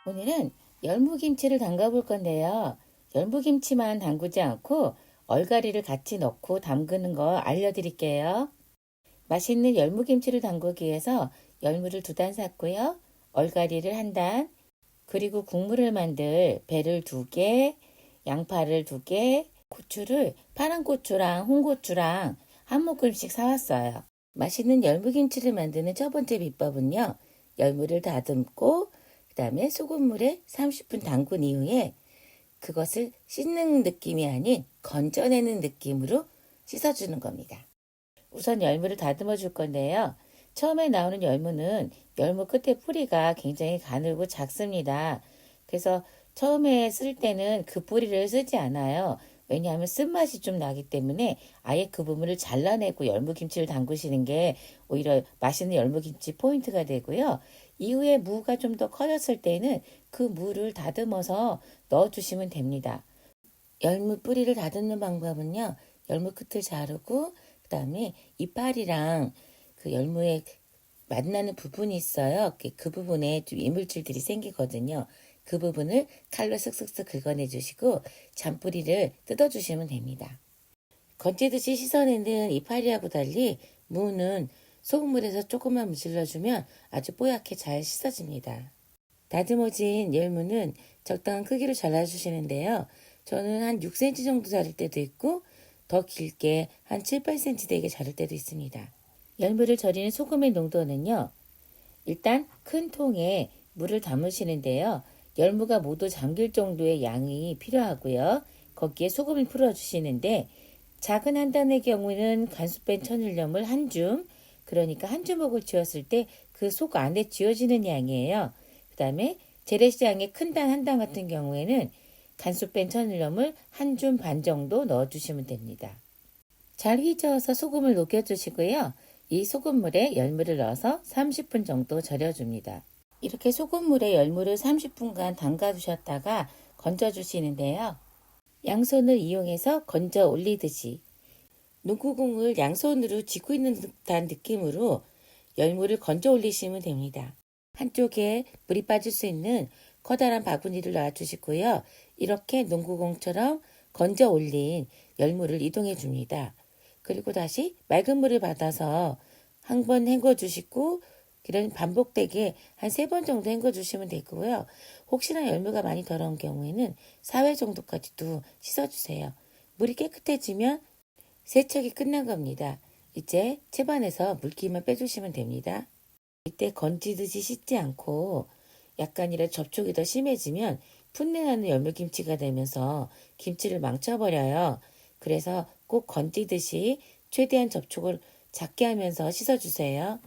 오늘은 열무김치를 담가 볼 건데요. 열무김치만 담그지 않고 얼갈이를 같이 넣고 담그는 거 알려드릴게요. 맛있는 열무김치를 담그기 위해서 열무를 2단 샀고요. 얼갈이를 1단, 그리고 국물을 만들 배를 2개, 양파를 2개, 고추를 파란 고추랑 홍고추랑 한 모금씩 사왔어요. 맛있는 열무김치를 만드는 첫 번째 비법은요. 열무를 다듬고 그 다음에 소금물에 30분 담근 이후에 그것을 씻는 느낌이 아닌 건져내는 느낌으로 씻어주는 겁니다. 우선 열무를 다듬어 줄 건데요. 처음에 나오는 열무는 열무 끝에 뿌리가 굉장히 가늘고 작습니다. 그래서 처음에 쓸 때는 그 뿌리를 쓰지 않아요. 왜냐하면 쓴맛이 좀 나기 때문에 아예 그 부분을 잘라내고 열무김치를 담그시는 게 오히려 맛있는 열무김치 포인트가 되고요. 이후에 무가 좀 더 커졌을 때는 그 무를 다듬어서 넣어주시면 됩니다. 열무 뿌리를 다듬는 방법은요. 열무 끝을 자르고 그 다음에 이파리랑 그 열무에 만나는 부분이 있어요. 그 부분에 좀 이물질들이 생기거든요. 그 부분을 칼로 쓱쓱쓱 긁어내 주시고 잔뿌리를 뜯어 주시면 됩니다. 건지듯이 씻어내는 이파리하고 달리 무는 소금물에서 조금만 문질러주면 아주 뽀얗게 잘 씻어집니다. 다듬어진 열무는 적당한 크기로 잘라주시는데요. 저는 한 6cm 정도 자를 때도 있고 더 길게 한 7, 8cm 되게 자를 때도 있습니다. 열무를 절이는 소금의 농도는요. 일단 큰 통에 물을 담으시는데요. 열무가 모두 잠길 정도의 양이 필요하고요. 거기에 소금을 풀어주시는데 작은 한 단의 경우는 간수 뺀 천일염을 한 줌, 그러니까 한 주먹을 쥐었을 때 그 속 안에 쥐어지는 양이에요. 그 다음에 재래시장의 큰 단 한 단 같은 경우에는 간수 뺀 천일염을 한 줌 반 정도 넣어주시면 됩니다. 잘 휘저어서 소금을 녹여주시고요. 이 소금물에 열무를 넣어서 30분 정도 절여줍니다. 이렇게 소금물에 열무를 30분간 담가두셨다가 건져주시는데요. 양손을 이용해서 건져 올리듯이 농구공을 양손으로 쥐고 있는 듯한 느낌으로 열무를 건져 올리시면 됩니다. 한쪽에 물이 빠질 수 있는 커다란 바구니를 놔주시고요. 이렇게 농구공처럼 건져 올린 열무를 이동해 줍니다. 그리고 다시 맑은 물을 받아서 한 번 헹궈 주시고 이런 반복되게 한 3번 정도 헹궈 주시면 되고요. 혹시나 열무가 많이 더러운 경우에는 4회 정도까지도 씻어주세요. 물이 깨끗해지면 세척이 끝난 겁니다. 이제 채반에서 물기만 빼주시면 됩니다. 이때 건지듯이 씻지 않고 약간이라도 접촉이 더 심해지면 풋내나는 열무김치가 되면서 김치를 망쳐버려요. 그래서 꼭 건지듯이 최대한 접촉을 작게 하면서 씻어주세요.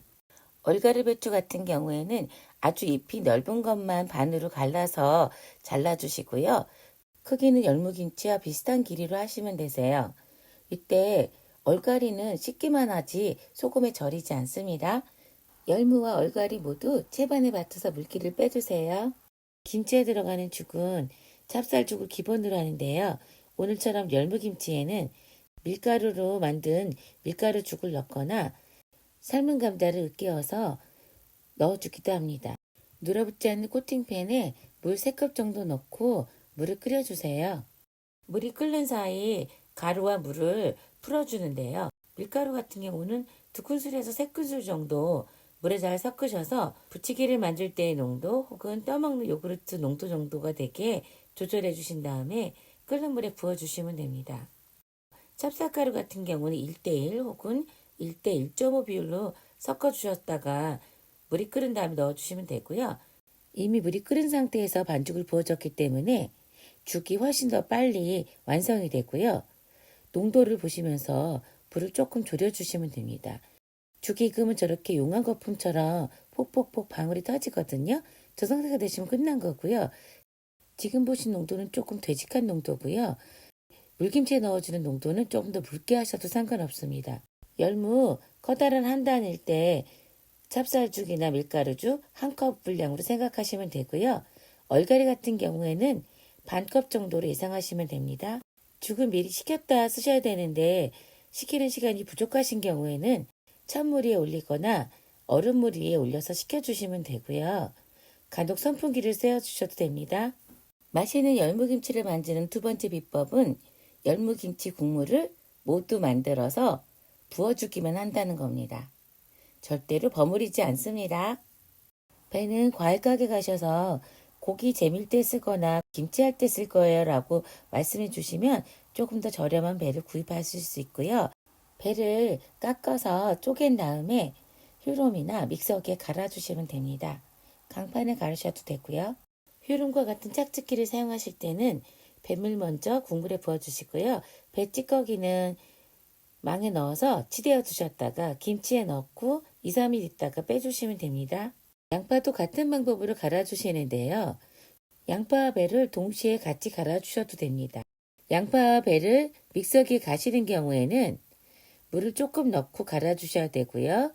얼갈이 배추 같은 경우에는 아주 잎이 넓은 것만 반으로 갈라서 잘라주시고요. 크기는 열무김치와 비슷한 길이로 하시면 되세요. 이때 얼갈이는 씻기만 하지 소금에 절이지 않습니다. 열무와 얼갈이 모두 채반에 받쳐서 물기를 빼주세요. 김치에 들어가는 죽은 찹쌀죽을 기본으로 하는데요. 오늘처럼 열무김치에는 밀가루로 만든 밀가루죽을 넣거나 삶은 감자를 으깨어서 넣어주기도 합니다. 눌어붙지 않는 코팅팬에 물 3컵 정도 넣고 물을 끓여주세요. 물이 끓는 사이 가루와 물을 풀어주는데요. 밀가루 같은 경우는 2큰술에서 3큰술 정도 물에 잘 섞으셔서 부치기를 만들 때의 농도 혹은 떠먹는 요구르트 농도 정도가 되게 조절해 주신 다음에 끓는 물에 부어주시면 됩니다. 찹쌀가루 같은 경우는 1:1 혹은 1:1.5 비율로 섞어주셨다가 물이 끓은 다음에 넣어주시면 되고요. 이미 물이 끓은 상태에서 반죽을 부어줬기 때문에 죽이 훨씬 더 빨리 완성이 되고요. 농도를 보시면서 불을 조금 줄여주시면 됩니다. 죽이 익으면 저렇게 용암 거품처럼 폭폭폭 방울이 터지거든요. 저 상태가 되시면 끝난 거고요. 지금 보신 농도는 조금 되직한 농도고요. 물김치에 넣어주는 농도는 조금 더 묽게 하셔도 상관없습니다. 열무 커다란 한 단일 때 찹쌀죽이나 밀가루죽 1컵 분량으로 생각하시면 되고요. 얼갈이 같은 경우에는 반컵 정도로 예상하시면 됩니다. 죽은 미리 식혔다 쓰셔야 되는데 식히는 시간이 부족하신 경우에는 찬물 위에 올리거나 얼음물 위에 올려서 식혀주시면 되고요. 간혹 선풍기를 쐬어주셔도 됩니다. 맛있는 열무김치를 만드는 두 번째 비법은 열무김치 국물을 모두 만들어서 부어주기만 한다는 겁니다. 절대로 버무리지 않습니다. 배는 과일가게 가셔서 고기 재밀 때 쓰거나 김치할 때 쓸 거예요 라고 말씀해 주시면 조금 더 저렴한 배를 구입하실 수 있고요. 배를 깎아서 쪼갠 다음에 휴롬이나 믹서기에 갈아주시면 됩니다. 강판에 갈으셔도 되고요. 휴롬과 같은 짝짓기를 사용하실 때는 배물 먼저 국물에 부어주시고요. 배 찌꺼기는 망에 넣어서 치대어 두셨다가 김치에 넣고 2, 3일 있다가 빼주시면 됩니다. 양파도 같은 방법으로 갈아주시는데요. 양파와 배를 동시에 같이 갈아주셔도 됩니다. 양파와 배를 믹서기에 가시는 경우에는 물을 조금 넣고 갈아주셔야 되고요.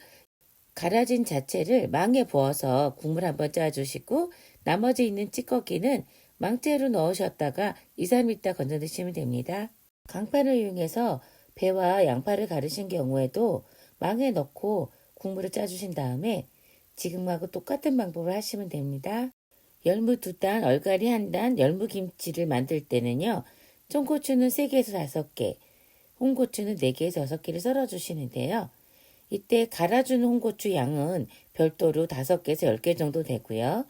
갈아진 자체를 망에 부어서 국물 한번 짜주시고 나머지 있는 찌꺼기는 망째로 넣으셨다가 2, 3일 있다 건져 드시면 됩니다. 강판을 이용해서 배와 양파를 갈으신 경우에도 망에 넣고 국물을 짜주신 다음에 지금하고 똑같은 방법을 하시면 됩니다. 열무 2단, 얼갈이 1단, 열무김치를 만들 때는요. 청고추는 3개에서 5개, 홍고추는 4개에서 6개를 썰어주시는데요. 이때 갈아주는 홍고추 양은 별도로 5개에서 10개 정도 되고요.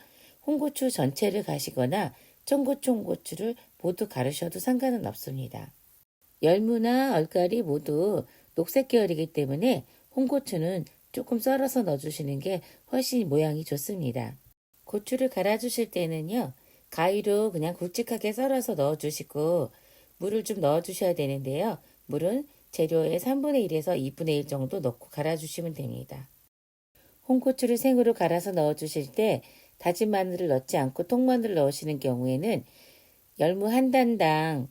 홍고추 전체를 가시거나 청고추, 홍고추를 모두 가르셔도 상관은 없습니다. 열무나 얼갈이 모두 녹색 계열이기 때문에 홍고추는 조금 썰어서 넣어주시는 게 훨씬 모양이 좋습니다. 고추를 갈아주실 때는요. 가위로 그냥 굵직하게 썰어서 넣어주시고 물을 좀 넣어주셔야 되는데요. 물은 재료의 3분의 1에서 2분의 1 정도 넣고 갈아주시면 됩니다. 홍고추를 생으로 갈아서 넣어주실 때 다진 마늘을 넣지 않고 통마늘을 넣으시는 경우에는 열무 1단당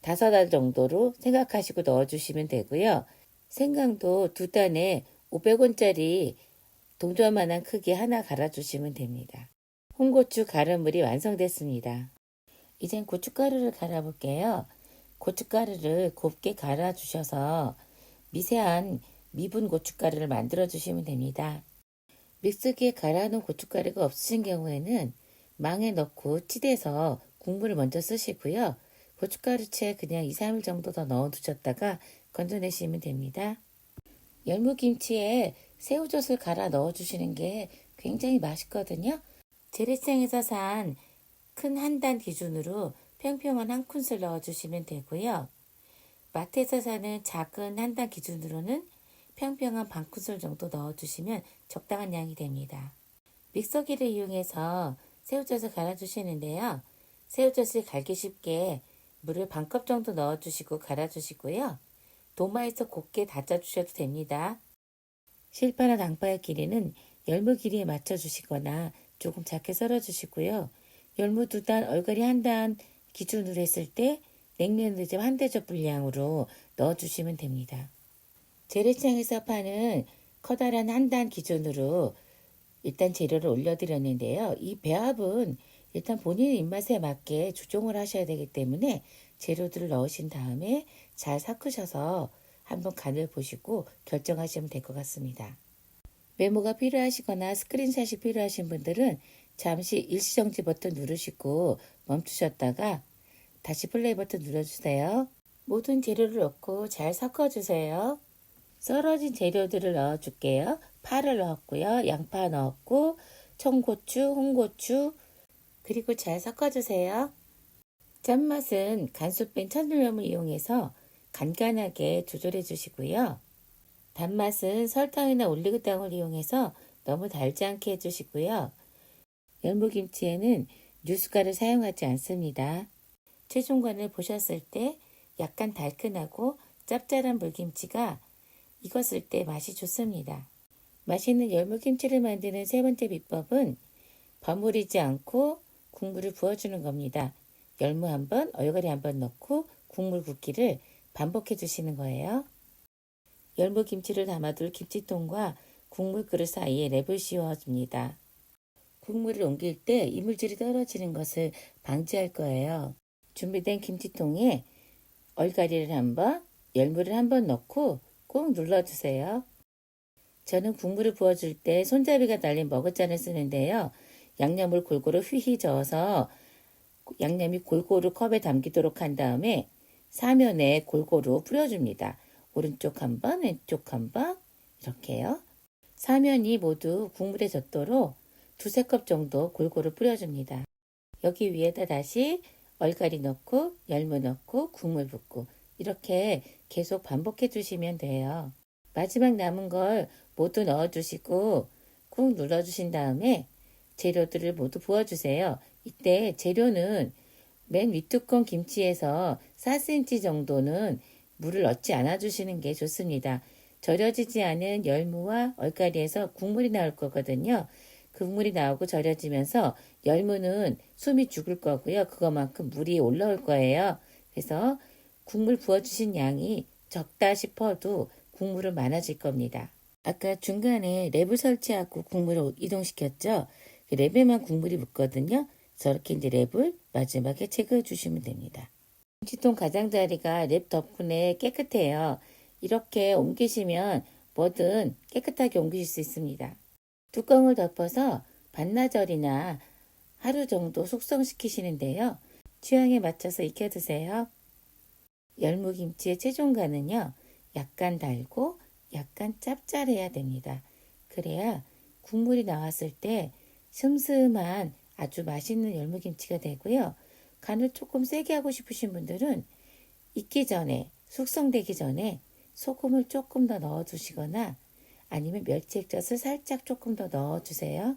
5알 정도로 생각하시고 넣어주시면 되고요. 생강도 2단에 500원짜리 동전만한 크기 하나 갈아주시면 됩니다. 홍고추 갈아물이 완성됐습니다. 이젠 고춧가루를 갈아볼게요. 고춧가루를 곱게 갈아주셔서 미세한 미분 고춧가루를 만들어 주시면 됩니다. 믹서기에 갈아놓은 고춧가루가 없으신 경우에는 망에 넣고 치대서 국물을 먼저 쓰시고요. 고춧가루채 그냥 2, 3일 정도 더 넣어 두셨다가 건져내시면 됩니다. 열무김치에 새우젓을 갈아 넣어 주시는 게 굉장히 맛있거든요. 재래시장에서 산 큰 1단 기준으로 평평한 1큰술 넣어주시면 되고요. 마트에서 사는 작은 1단 기준으로는 평평한 반큰술 정도 넣어주시면 적당한 양이 됩니다. 믹서기를 이용해서 새우젓을 갈아주시는데요. 새우젓을 갈기 쉽게 물을 반컵 정도 넣어주시고 갈아주시고요. 도마에서 곱게 다져주셔도 됩니다. 실파나 당파의 길이는 열무 길이에 맞춰주시거나 조금 작게 썰어주시고요. 열무 2단, 얼갈이 1단 기준으로 했을 때 냉면의젓 1대접 분량으로 넣어주시면 됩니다. 재래시장에서 파는 커다란 1단 기준으로 일단 재료를 올려드렸는데요. 이 배합은 일단 본인 입맛에 맞게 조정을 하셔야 되기 때문에 재료들을 넣으신 다음에 잘 섞으셔서 한번 간을 보시고 결정하시면 될 것 같습니다. 메모가 필요하시거나 스크린샷이 필요하신 분들은 잠시 일시정지 버튼 누르시고 멈추셨다가 다시 플레이 버튼 눌러주세요. 모든 재료를 넣고 잘 섞어주세요. 썰어진 재료들을 넣어줄게요. 파를 넣었고요. 양파 넣었고 청고추, 홍고추 그리고 잘 섞어주세요. 짠맛은 간수 뺀 천일염을 이용해서 간간하게 조절해 주시고요. 단맛은 설탕이나 올리고당을 이용해서 너무 달지 않게 해주시고요. 열무김치에는 뉴스가를 사용하지 않습니다. 최종관을 보셨을 때 약간 달큰하고 짭짤한 물김치가 익었을 때 맛이 좋습니다. 맛있는 열무김치를 만드는 세 번째 비법은 버무리지 않고 국물을 부어주는 겁니다. 열무 한 번, 얼갈이 한 번 넣고 국물 붓기를 반복해 주시는 거예요. 열무김치를 담아둘 김치통과 국물 그릇 사이에 랩을 씌워줍니다. 국물을 옮길 때 이물질이 떨어지는 것을 방지할 거예요. 준비된 김치통에 얼갈이를 한 번, 열무를 한 번 넣고 꼭 눌러주세요. 저는 국물을 부어줄 때 손잡이가 달린 머그잔을 쓰는데요. 양념을 골고루 휘휘 저어서 양념이 골고루 컵에 담기도록 한 다음에 사면에 골고루 뿌려줍니다. 오른쪽 한 번, 왼쪽 한 번, 이렇게요. 사면이 모두 국물에 젖도록 두세 컵 정도 골고루 뿌려줍니다. 여기 위에다 다시 얼갈이 넣고 열무 넣고 국물 붓고 이렇게 계속 반복해 주시면 돼요. 마지막 남은 걸 모두 넣어주시고 꾹 눌러주신 다음에 재료들을 모두 부어주세요. 이때 재료는 맨 윗뚜껑 김치에서 4cm 정도는 물을 넣지 않아 주시는 게 좋습니다. 절여지지 않은 열무와 얼갈이에서 국물이 나올 거거든요. 그 국물이 나오고 절여지면서 열무는 숨이 죽을 거고요. 그거만큼 물이 올라올 거예요. 그래서 국물 부어주신 양이 적다 싶어도 국물은 많아질 겁니다. 아까 중간에 랩을 설치하고 국물을 이동시켰죠. 그 랩에만 국물이 묻거든요. 저렇게 이제 랩을 마지막에 체크해 주시면 됩니다. 김치통 가장자리가 랩 덕분에 깨끗해요. 이렇게 옮기시면 뭐든 깨끗하게 옮기실 수 있습니다. 뚜껑을 덮어서 반나절이나 하루 정도 숙성시키시는데요. 취향에 맞춰서 익혀 드세요. 열무김치의 최종간은요. 약간 달고 약간 짭짤해야 됩니다. 그래야 국물이 나왔을 때 슴슴한 아주 맛있는 열무김치가 되고요. 간을 조금 세게 하고 싶으신 분들은 익기 전에, 숙성되기 전에 소금을 조금 더 넣어주시거나 아니면 멸치액젓을 살짝 조금 더 넣어주세요.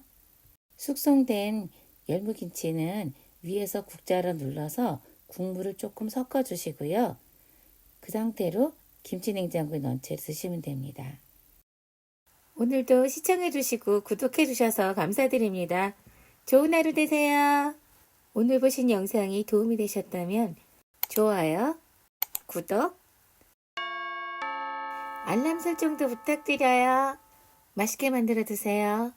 숙성된 열무김치는 위에서 국자로 눌러서 국물을 조금 섞어주시고요. 그 상태로 김치냉장고에 넣은 채 드시면 됩니다. 오늘도 시청해주시고 구독해주셔서 감사드립니다. 좋은 하루 되세요. 오늘 보신 영상이 도움이 되셨다면 좋아요, 구독, 알람 설정도 부탁드려요. 맛있게 만들어 드세요.